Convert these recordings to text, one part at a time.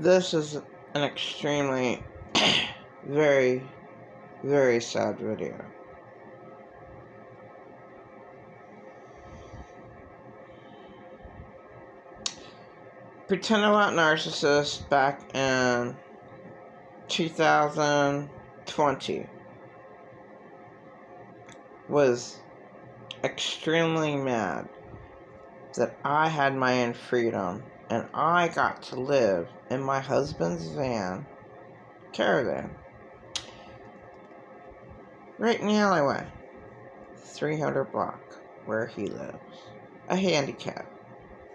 This is an extremely, very, very sad video. Pretend Alot Narcissist back in 2020 was extremely mad that I had my own freedom and I got to live in my husband's caravan, right in the alleyway, 300 block where he lives. A handicap.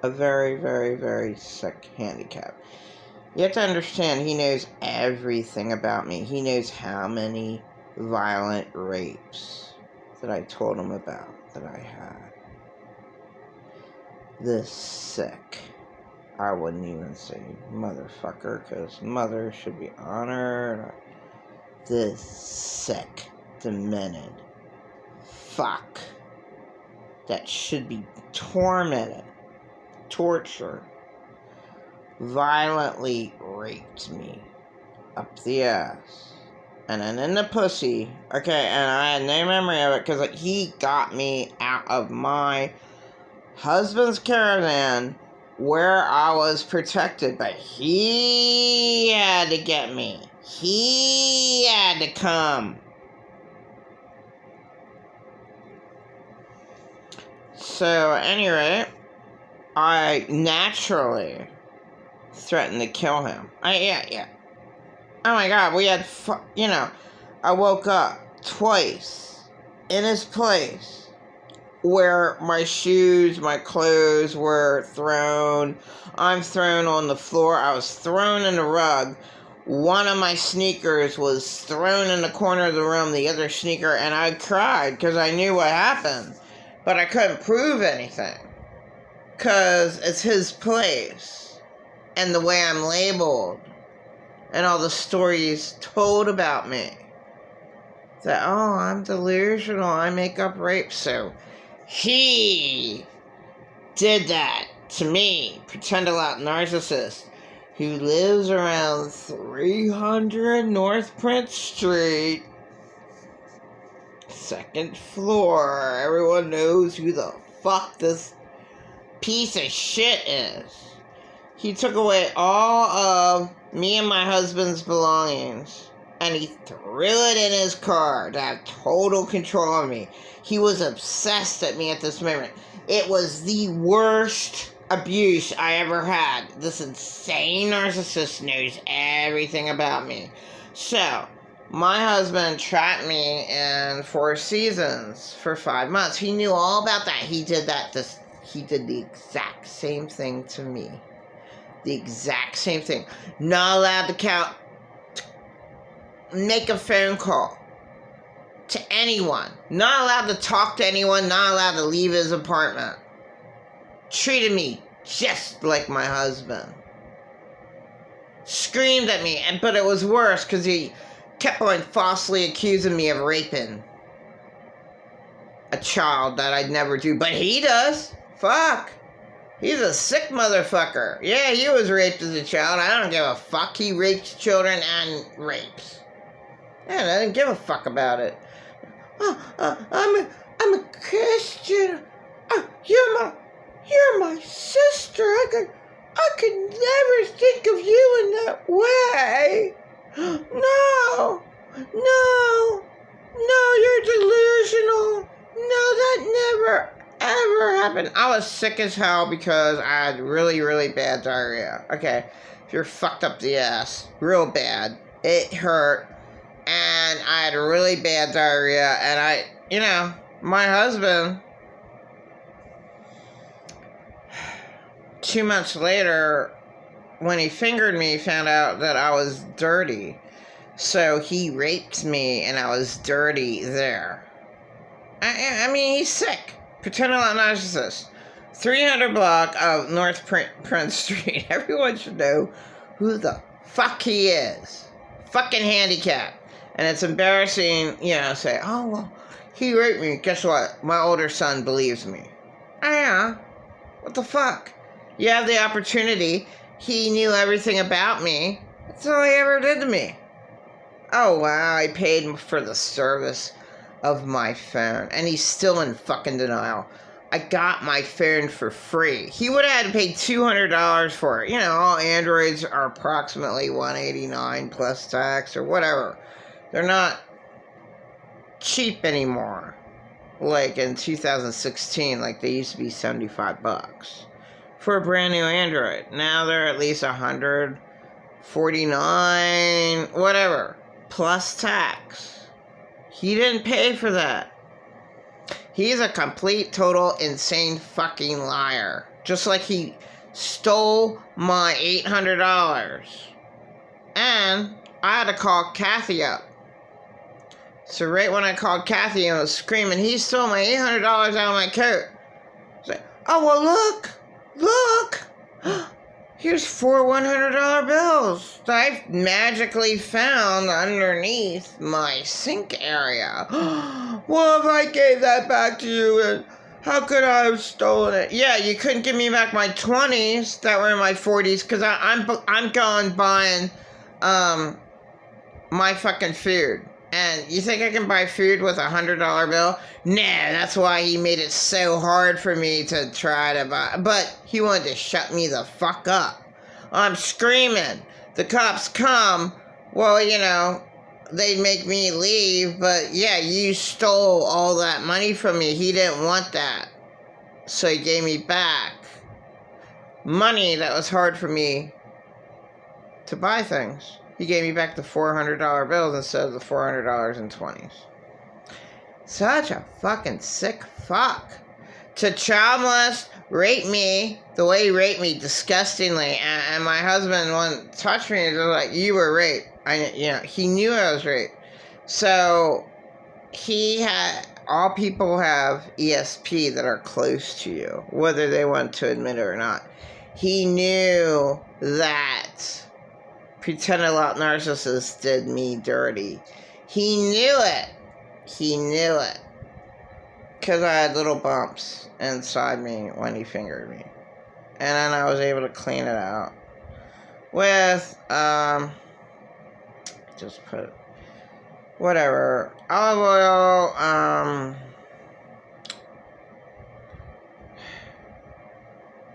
A very, very, very sick handicap. You have to understand, he knows everything about me. He knows how many violent rapes that I told him about that I had. This sick. I wouldn't even say motherfucker, because mother should be honored. This sick, demented fuck that should be tormented, tortured, violently raped me up the ass and then in the pussy. Okay, and I had no memory of it because he got me out of my husband's caravan where I was protected, but he had to get me. He had to come. So, at any rate, I naturally threatened to kill him. Yeah. Oh my God, we had, I woke up twice in his place where my shoes, my clothes were thrown. I'm thrown on the floor. I was thrown in the rug. One of my sneakers was thrown in the corner of the room, the other sneaker, and I cried because I knew what happened. But I couldn't prove anything because it's his place and the way I'm labeled and all the stories told about me. That, oh, I'm delusional, I make up rape. So he did that to me, Pretend Alot Narcissist, who lives around 300 North Prince Street, 2nd floor. Everyone knows who the fuck this piece of shit is. He took away all of me and my husband's belongings, and he threw it in his car to have total control of me. He was obsessed at me at this moment. It was the worst abuse I ever had. This insane narcissist knows everything about me. So, my husband trapped me in 4 seasons for 5 months. He knew all about that. He did the exact same thing to me. The exact same thing. Not allowed to make a phone call to anyone. Not allowed to talk to anyone. Not allowed to leave his apartment. Treated me just like my husband. Screamed at me, but it was worse because he kept on falsely accusing me of raping a child that I'd never do. But he does. Fuck. He's a sick motherfucker. Yeah, he was raped as a child. I don't give a fuck. He rapes children and rapes. And I didn't give a fuck about it. I'm a Christian. You're my sister. I could never think of you in that way. No, you're delusional. No, that never ever happened. I was sick as hell because I had really, really bad diarrhea. Okay, if you're fucked up the ass, real bad. It hurt, and I had really bad diarrhea, and my husband, 2 months later, when he fingered me, found out that I was dirty. So he raped me, and I was dirty there. I mean, he's sick. Pretend Alot Narcissist. 300 block of North Prince Street. Everyone should know who the fuck he is. Fucking handicapped. And it's embarrassing, say, oh, well, he raped me. Guess what? My older son believes me. Oh, yeah. What the fuck? You have the opportunity he knew everything about me. That's all he ever did to me. Oh, wow, I paid for the service of my phone, and he's still in fucking denial. I got my phone for free. He would have had to pay $200 for it. You know, all Androids are approximately $189 plus tax or whatever. They're not cheap anymore. Like in 2016, like they used to be $75 for a brand new Android. Now they're at least $149, whatever, plus tax. He didn't pay for that. He's a complete, total, insane fucking liar. Just like he stole my $800. And I had to call Kathy up. So right when I called Kathy and was screaming, he stole my $800 out of my coat. I was like, oh, well, look. Here's 4 $100 bills that I've magically found underneath my sink area. Well, if I gave that back to you, and how could I have stolen it? Yeah, you couldn't give me back my 20s that were in my 40s because I'm going buying my fucking food. And you think I can buy food with $100 bill? Nah, that's why he made it so hard for me to try to buy. But he wanted to shut me the fuck up. I'm screaming. The cops come. Well, you know, they'd make me leave. But yeah, you stole all that money from me. He didn't want that. So he gave me back money that was hard for me to buy things. He gave me back the $400 bills instead of the $400 in 20s. Such a fucking sick fuck. To child molest, rape me the way he raped me disgustingly, and my husband wouldn't touch me. Just like, you were raped. He knew I was raped. So all people have ESP that are close to you, whether they want to admit it or not. He knew that Pretend Alot Narcissist did me dirty. He knew it. Because I had little bumps inside me when he fingered me. And then I was able to clean it out with, just put, whatever, olive oil,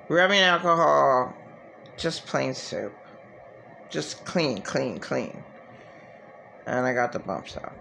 rubbing alcohol, just plain soap. Just clean. And I got the bumps out.